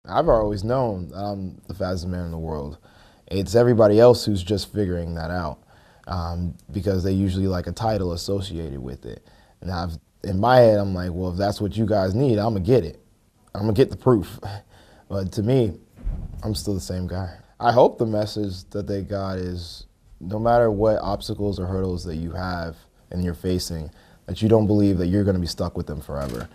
I've always known that I'm the fastest man in the world. It's everybody else who's just figuring that out because they usually like a title associated with it. And in my head, I'm like, well, if that's what you guys need, I'm going to get it. I'm going to get the proof. But to me, I'm still the same guy. I hope the message that they got is no matter what obstacles or hurdles that you have and you're facing, that you don't believe that you're going to be stuck with them forever.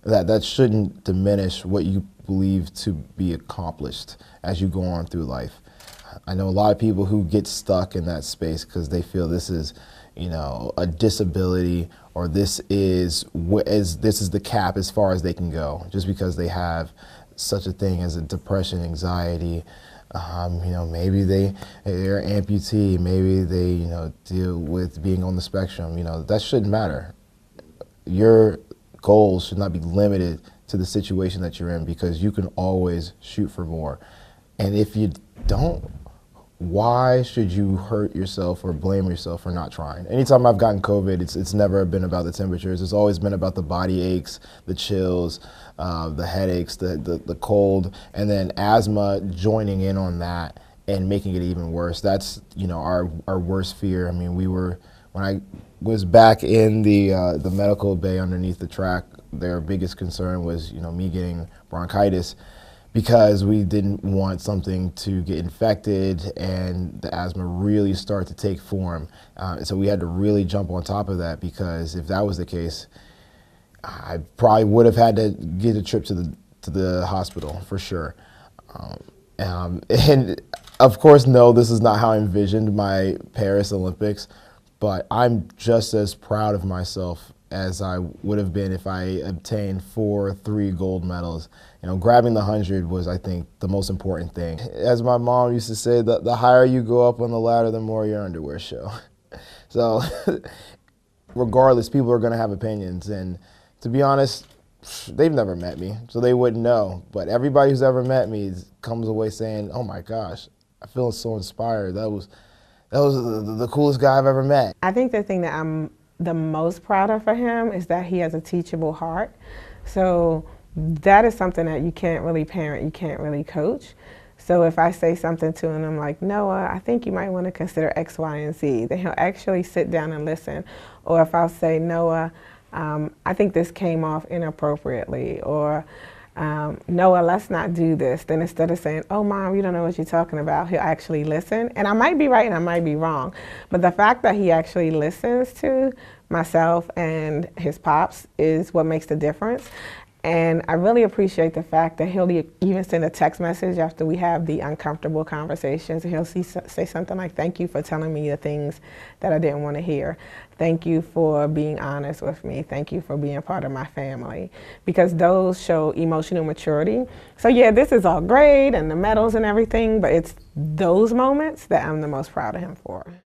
That shouldn't diminish what you believe to be accomplished as you go on through life. I know a lot of people who get stuck in that space because they feel this is, a disability, or this is the cap as far as they can go, just because they have such a thing as a depression, anxiety. Maybe they're amputee, maybe they deal with being on the spectrum. That shouldn't matter. Your goals should not be limited to the situation that you're in, because you can always shoot for more. And if you don't, why should you hurt yourself or blame yourself for not trying? Anytime I've gotten COVID, it's never been about the temperatures. It's always been about the body aches, the chills, the headaches, the cold, and then asthma joining in on that and making it even worse. That's our worst fear. I mean, when I was back in the medical bay underneath the track, their biggest concern was me getting bronchitis, because we didn't want something to get infected and the asthma really start to take form. So we had to really jump on top of that, because if that was the case, I probably would have had to get a trip to the hospital for sure. And of course, no, this is not how I envisioned my Paris Olympics, but I'm just as proud of myself as I would have been if I obtained 3 gold medals. Grabbing the 100 was, I think, the most important thing. As my mom used to say, the higher you go up on the ladder, the more your underwear show. So regardless, people are going to have opinions. And to be honest, they've never met me, so they wouldn't know. But everybody who's ever met me comes away saying, oh my gosh, I feel so inspired. That was the coolest guy I've ever met. I think the thing that I'm the most proud of for him is that he has a teachable heart. So that is something that you can't really parent, you can't really coach. So if I say something to him, I'm like, Noah, I think you might want to consider X, Y, and Z, then he'll actually sit down and listen. Or if I'll say, Noah, I think this came off inappropriately, or Noah, let's not do this. Then instead of saying, oh, Mom, you don't know what you're talking about, he'll actually listen. And I might be right and I might be wrong. But the fact that he actually listens to myself and his pops is what makes the difference. And I really appreciate the fact that he'll even send a text message after we have the uncomfortable conversations. And he'll say something like, thank you for telling me the things that I didn't want to hear. Thank you for being honest with me. Thank you for being part of my family. Because those show emotional maturity. So yeah, this is all great and the medals and everything, but it's those moments that I'm the most proud of him for.